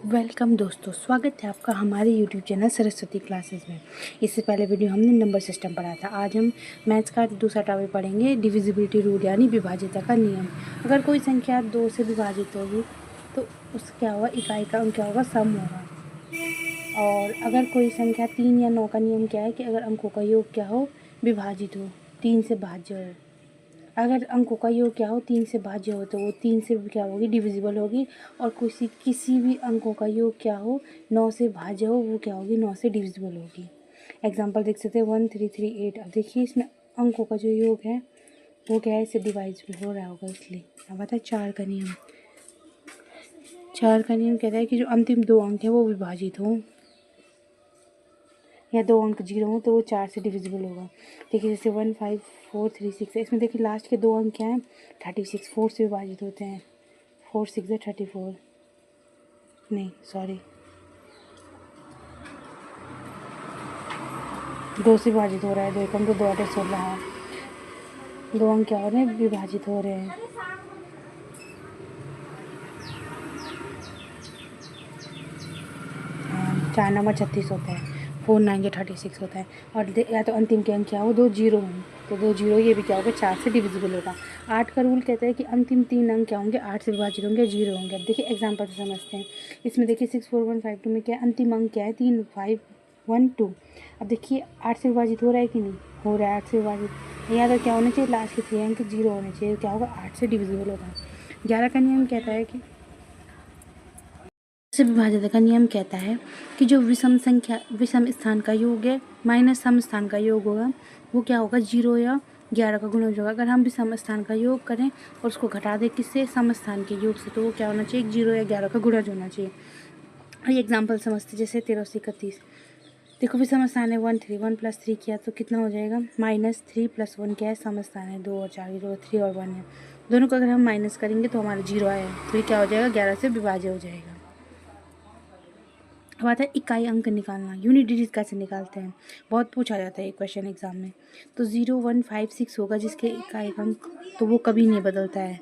Welcome दोस्तों, स्वागत है आपका हमारे यूट्यूब चैनल सरस्वती क्लासेस में। इससे पहले वीडियो हमने नंबर सिस्टम पढ़ा था। आज हम मैथ्स का दूसरा टॉपिक पढ़ेंगे, डिविजिबिलिटी रूल यानी विभाज्यता का नियम। अगर कोई संख्या 2 से विभाजित होगी तो उसका क्या होगा, इकाई का अंक क्या होगा, सम होगा। और अगर कोई संख्या 3 या 9 का नियम क्या है कि अगर अंकों का योग क्या हो, विभाजित हो, 3 से भाज्य हो। अगर अंकों का योग क्या हो, 3 से भाज्य हो, तो वो 3 से क्या होगी, डिविजिबल होगी। और किसी भी अंकों का योग क्या हो, 9 से भाज्य हो, वो क्या होगी, 9 से डिविजिबल होगी। एग्जाम्पल देख सकते हैं 1 3 3 8। अब देखिए इसमें अंकों का जो योग है वो क्या है, इससे डिवाइजिबल हो रहा होगा, इसलिए अब आता है 4 का नियम। 4 का नियम कहता है कि जो अंतिम 2 अंक है वो विभाजित हों या 2 अंक 0 हो तो वो 4 से डिविजिबल होगा। देखिए जैसे 1 5 4 3 6 है, इसमें देखिए लास्ट के 2 अंक क्या हैं, 36, 4 से विभाजित होते हैं। 4 6 है 34, नहीं सॉरी 2 से विभाजित हो रहा है। 2 एकम तो 2 8 16 है, 2 अंक क्या हो रहे हैं, विभाजित हो रहे हैं। हाँ, 4 नंबर 36 होता है, 4 9 36 होता है। और या तो अंतिम के अंक क्या हो, 2 0 हों तो 2 0, ये भी क्या होगा, 4 से डिविजिबल होगा। 8 का रूल कहता है कि अंतिम 3 अंक क्या होंगे, 8 से विभाजित होंगे, 0 होंगे। अब देखिए एग्जाम्पल से समझते हैं। इसमें देखिए 6 4 1 5 2 में क्या है, अंतिम अंक क्या है, 3 5 1 2। अब देखिए 8 से विभाजित हो रहा है कि नहीं हो रहा है, 8 से विभाजित। या तो क्या होना चाहिए, लास्ट के 3 अंक 0 होने चाहिए, क्या होगा, 8 से डिविजिबल होगा। 11 का नियम कहता है कि से विभाज्यता का नियम कहता है कि जो विषम स्थान का योग है माइनस सम स्थान का योग होगा, वो क्या होगा, 0 या 11 का गुणज होगा। अगर हम विषम स्थान का योग करें और उसको घटा दें किससे, सम स्थान के योग से, तो वो क्या होना चाहिए, 0 या 11 का गुणज होना चाहिए। ये एग्जाम्पल समझते, जैसे 13 से 31। देखो विषम स्थान है 1 3, 1 + 3 किया तो कितना हो जाएगा, -3 + 1 क्या है, सम स्थान है 2 और 4, 3 और 1 है। दोनों को अगर हम माइनस करेंगे तो हमारा 0 आया, तो ये क्या हो जाएगा, 11 से विभाज्य हो जाएगा। अब आता है इकाई अंक निकालना, यूनिट डिजिट कैसे निकालते हैं, बहुत पूछा जाता है ये क्वेश्चन एग्जाम में। तो 0 1 5 6 होगा जिसके इकाई अंक, तो वो कभी नहीं बदलता है।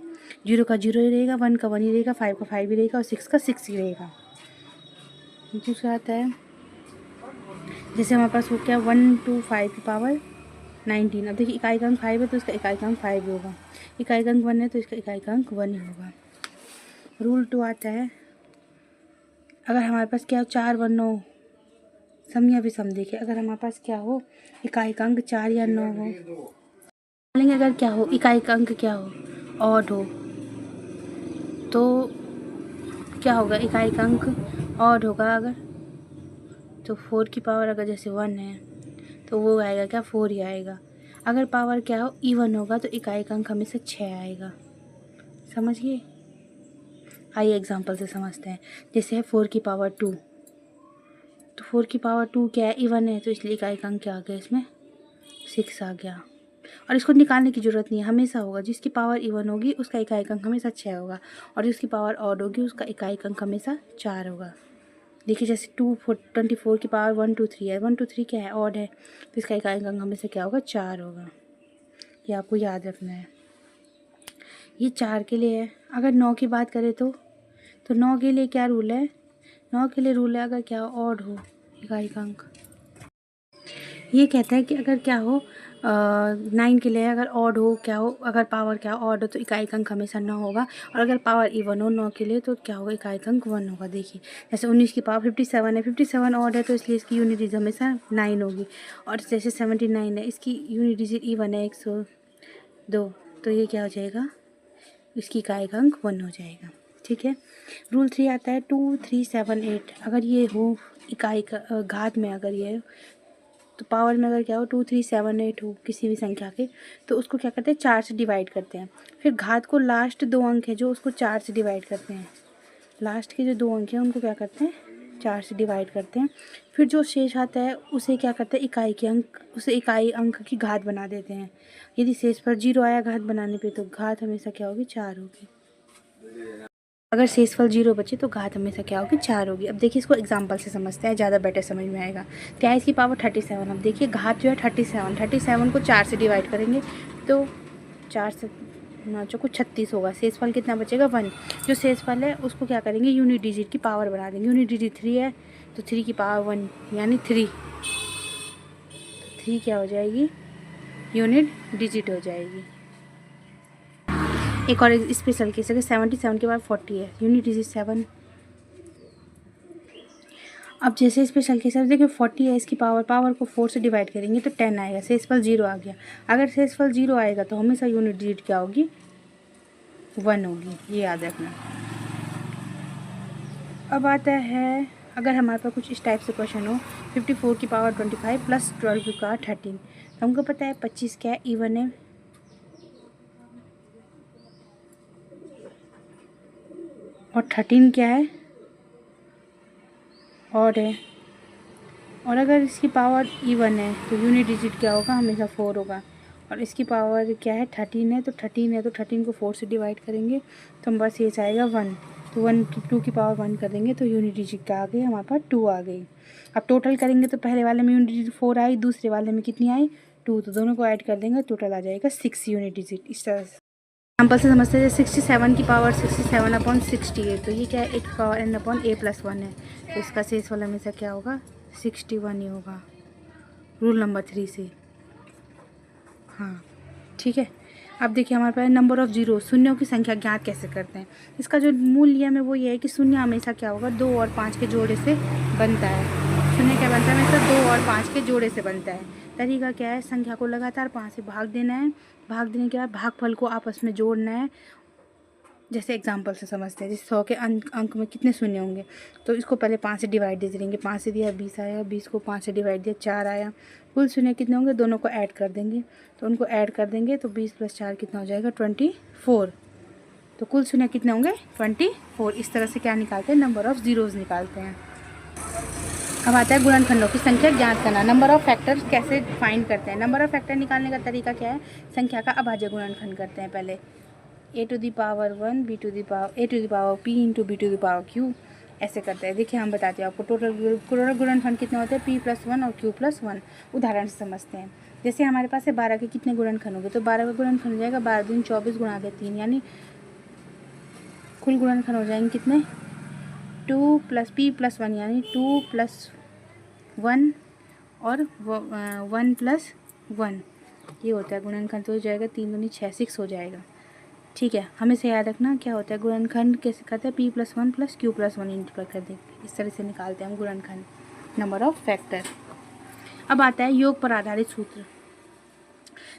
0 का 0 ही रहेगा, 1 का 1 ही रहेगा, 5 का 5 ही रहेगा और 6 का 6 ही रहेगा। दूसरा आता है जैसे हमारे पास हो क्या, 1 2 5 की पावर 19। अब देखिए इकाई अंक 5 है तो इसका इकाई अंक 5 ही होगा। इकाई अंक 1 है तो इसका इकाई अंक 1 ही होगा। रूल 2 आता है, अगर हमारे पास क्या हो, 4 1 9 सम या विषम। देखिए अगर हमारे पास क्या हो, इकाई का अंक 4 या 9 हो, लेंगे अगर क्या हो, इकाई का अंक क्या हो, ऑड हो, तो क्या होगा, इकाई का अंक ऑड होगा। अगर तो 4 की पावर अगर जैसे 1 है तो वो आएगा क्या, 4 ही आएगा। अगर पावर क्या हो, इवन होगा तो इकाई का अंक हमेशा 6 आएगा। समझिए, आइए एग्जाम्पल से समझते हैं। जैसे है 4 की पावर 2, तो 4 की पावर 2 क्या है, इवन है, तो इसलिए इकाई का अंक क्या आ गया, इसमें 6 आ गया। और इसको निकालने की ज़रूरत नहीं है, हमेशा होगा। जिसकी पावर इवन होगी उसका इकाई अंक हमेशा 6 होगा, और जिसकी पावर ऑड होगी उसका इकाई अंक हमेशा 4 होगा। देखिए जैसे 24 की पावर 1 2 3 है, 1 2 3 क्या है, ऑड है, तो इसका इकाई अंक हमेशा क्या होगा, 4 होगा। ये आपको याद रखना है। ये 4 के लिए है। अगर 9 की बात करें तो 9 के लिए क्या रूल है, 9 के लिए रूल है अगर क्या हो, ऑड हो इकाई अंक। ये कहता है कि अगर क्या हो, 9 के लिए अगर ऑड हो, क्या हो, अगर पावर क्या ऑड हो तो इकाई अंक हमेशा 9 होगा। और अगर पावर इवन हो 9 के लिए तो क्या होगा, इकाई अंक 1 होगा। देखिए जैसे 19 की पावर 57 है, 57 ऑड है तो इसलिए इसकी यूनिट डिजिट हमेशा 9 होगी। और जैसे 79 है, इसकी यूनिट डिजिट इवन है 102, तो ये क्या हो जाएगा, इसकी इकाई अंक 1 हो जाएगा। ठीक है। रूल 3 आता है 2 3 7 8। अगर ये हो इकाई का घात में, अगर ये है तो पावर में अगर क्या हो 2 3 7 8 हो किसी भी संख्या के, तो उसको क्या करते हैं, 4 से डिवाइड करते हैं। फिर घात को लास्ट 2 अंक है जो उसको 4 से डिवाइड करते हैं। लास्ट के जो 2 अंक हैं उनको क्या करते हैं, 4 से डिवाइड करते हैं। फिर जो शेष आता है उसे क्या करते हैं, उसे इकाई अंक की घात बना देते हैं। यदि शेष पर 0 आया घात बनाने पे तो घात हमेशा क्या होगी, 4 होगी। अगर शेषफल 0 बचे तो घात हमेशा क्या होगी, 4 होगी। अब देखिए इसको एग्जाम्पल से समझते हैं, ज़्यादा बेटर समझ में आएगा। 23 की पावर 37। अब देखिए घात जो है 37 को 4 से डिवाइड करेंगे तो 4 से 9 चौको 36 होगा। शेषफल कितना बचेगा 1। जो शेषफल है उसको क्या करेंगे, यूनिट डिजिट की पावर बना देंगे। यूनिट डिजिट 3 है तो 3 की पावर 1 यानी 3। तो 3 क्या हो जाएगी, यूनिट डिजिट हो जाएगी। एक और स्पेशल केस है, 77 के बाद 40 है, यूनिट डिजिट 7। अब जैसे स्पेशल केस है देखिए 40 है, इसकी पावर को 4 से डिवाइड करेंगे तो 10 आएगा, शेषफल 0 आ गया। अगर शेषफल 0 आएगा तो हमेशा यूनिट डिजिट क्या होगी, 1 होगी, ये याद रखना। अब आता है अगर हमारे पास कुछ इस टाइप से क्वेश्चन हो, 54 की पावर 25 प्लस 12 की पावर 13। तो हमको पता है 25 क्या है, इवन है, और 13 क्या है, और है। और अगर इसकी पावर इवन है तो यूनिट डिजिट क्या होगा, हमेशा 4 होगा। और इसकी पावर क्या है, 13 है, तो 13 है तो 13 को 4 से डिवाइड करेंगे तो हम बस ये आएगा 1। तो 1 2 की पावर 1 कर देंगे तो यूनिट डिजिट क्या आ गई, हमारे पास 2 आ गई। अब टोटल करेंगे तो पहले वाले में यूनिट डिजिट 4 आई, दूसरे वाले में कितनी आई, 2। तो दोनों को ऐड कर देंगे, टोटल आ जाएगा 6 यूनिट डिजिट। इस तरह से एग्जाम्पल से समझते हैं। 67 की पावर 67/68, तो ये क्या है, 1 पावर n/a+1 है। तो इसका शेषफल हमेशा क्या होगा, 61 ही होगा, रूल नंबर 3 से। हाँ ठीक है। अब देखिए हमारे पास नंबर ऑफ़ जीरो, शून्यों की संख्या ज्ञात कैसे करते हैं। इसका जो मूल नियम है वो ये है कि शून्य हमेशा क्या होगा, 2 और 5 के जोड़े से बनता है। शून्य क्या बनता है, हमेशा 2 और 5 के जोड़े से बनता है। तरीका क्या है, संख्या को लगातार 5 से भाग देना है, भाग देने के बाद भागफल को आपस में जोड़ना है। जैसे एग्जाम्पल से समझते हैं, जैसे 100 के अंक में कितने शून्य होंगे, तो इसको पहले 5 से डिवाइड दे देंगे, 5 से दिया 20 आया, 20 को 5 से डिवाइड दिया 4 आया। कुल शून्य कितने होंगे, दोनों को ऐड कर देंगे, तो उनको ऐड कर देंगे तो 20 + 4 कितना हो जाएगा, 24। तो कुल शून्य कितने होंगे, 24। इस तरह से क्या निकालते हैं, नंबर ऑफ़ ज़ीरोज़ निकालते हैं। अब आता है गुणनखंडों की संख्या ज्ञात करना। नंबर ऑफ़ फैक्टर्स कैसे फाइंड करते हैं। नंबर ऑफ़ फैक्टर निकालने का तरीका क्या है, संख्या का अभाज्य गुणनखंड करते हैं पहले। a to the power 1 b to the power a to the power p into b to the power q, ऐसे करते हैं। देखिए हम बताते हैं आपको टोटल गुणनखंड कितने होते हैं, p+1 और q+1। उदाहरण से समझते हैं। जैसे हमारे पास है 12 के कितने गुणनखंड होंगे, तो 12 का गुणनखंड हो जाएगा 12 दूनी 24 गुणा के 3, यानी कुल गुणनखंड हो जाएंगे कितने, 2 + p+1 यानी 2 + 1 और 1 + 1, ये होता है गुणनखंड। तो हो जाएगा 3 दूनी 6, 6 हो जाएगा। ठीक है, हमें से याद रखना क्या होता है गुणनखंड कैसे करते हैं, p+1 + q+1 इंटू कर देंगे, इस तरह से निकालते हैं हम गुणनखंड, नंबर ऑफ़ फैक्टर। अब आता है योग पर आधारित सूत्र।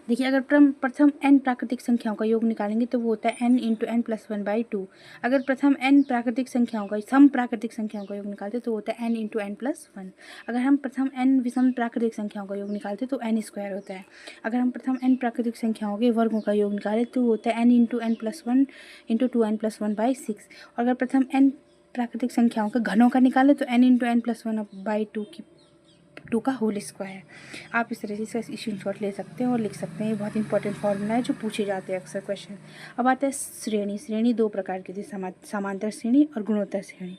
देखिए अगर प्रथम n प्राकृतिक संख्याओं का योग निकालेंगे तो वो होता है n × n+1/2। अगर प्रथम n प्राकृतिक संख्याओं का सम प्राकृतिक संख्याओं का योग निकालते तो होता है n × n+1। अगर हम प्रथम n विषम प्राकृतिक संख्याओं का योग निकालते तो n² होता है। अगर हम प्रथम n प्राकृतिक संख्याओं के वर्गों का योग निकालें तो होता है n × n+1 × 2n+1/6। और अगर प्रथम n प्राकृतिक संख्याओं के घनों का निकालें तो n × n+1/2 की 2 का होल स्क्वायर। आप इस तरह से इसका स्क्रीनशॉट ले सकते हैं और लिख सकते हैं। ये बहुत इंपॉर्टेंट फॉर्मूला है जो पूछे जाते हैं अक्सर क्वेश्चन। अब आता है श्रेणी। श्रेणी 2 प्रकार की होती है, समांतर श्रेणी और गुणोत्तर श्रेणी।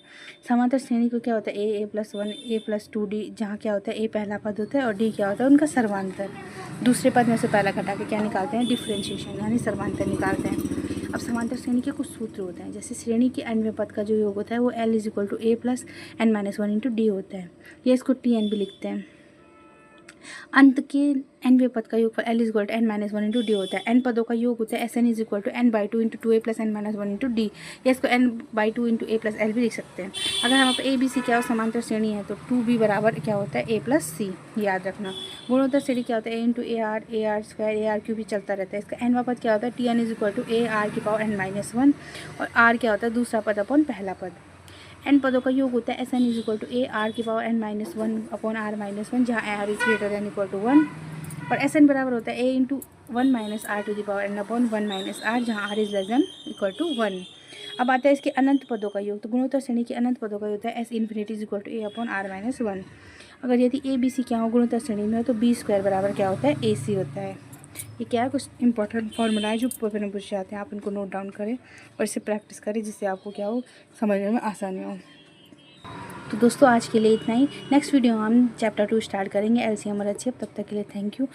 समांतर श्रेणी को क्या होता है, a+1 a+2d, जहाँ क्या होता है a पहला पद होता है और d क्या होता है उनका सर्वांतर। दूसरे पद में से पहला घटा के क्या निकालते हैं, डिफ्रेंशिएशन यानी सर्वांतर निकालते हैं। अब समांतर श्रेणी के कुछ सूत्र होते हैं। जैसे श्रेणी के nवें पद का जो योग होता है वो l = a + n-1 × d होता है, या इसको tn भी लिखते हैं। अंत के nवें पद का योग l = n-1 × d होता है। n पदों का योग होता है Sn = n/2 × 2a + n-1 × d, या इसको n/2 × a + l भी लिख सकते हैं। अगर हम a b c क्या हो समांतर श्रेणी है तो 2b बराबर क्या होता है a + c, याद रखना। गुणोत्तर श्रेणी क्या होता है a × ar r² भी चलता रहता है। इसका nवां पद क्या होता है tn = a r⁻n-1, और r क्या होता है दूसरा पद अपॉन पहला पद। n पदों का योग होता है Sn = a r⁻n-1/r-1, जहाँ r > 1, और Sn बराबर होता है a × 1 - r⁻n/1 - r, जहाँ r > 1। अब आता है इसके अनंत पदों का योग। तो गुणोत्तर श्रेणी के अनंत पदों का होता है S∞ = a/r-1। अगर यदि a b c क्या हो गुणोत्तर श्रेणी में हो तो b² बराबर क्या होता है ac होता है। ये क्या है, कुछ इंपॉर्टेंट फॉर्मूला है जो पेपर में पूछे जाते हैं। आप इनको नोट डाउन करें और इसे प्रैक्टिस करें, जिससे आपको क्या हो समझने में आसानी हो। तो दोस्तों आज के लिए इतना ही। नेक्स्ट वीडियो हम चैप्टर 2 स्टार्ट करेंगे, LCM और HCF। तब तक के लिए थैंक यू।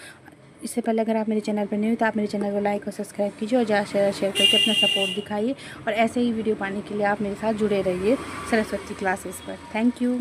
इससे पहले अगर आप मेरे चैनल पर नहीं हो तो आप मेरे चैनल को लाइक और सब्सक्राइब कीजिए और ज़्यादा से शेयर करके अपना सपोर्ट दिखाइए। और ऐसे ही वीडियो पाने के लिए आप मेरे साथ जुड़े रहिए सरस्वती क्लासेस पर। Thank you.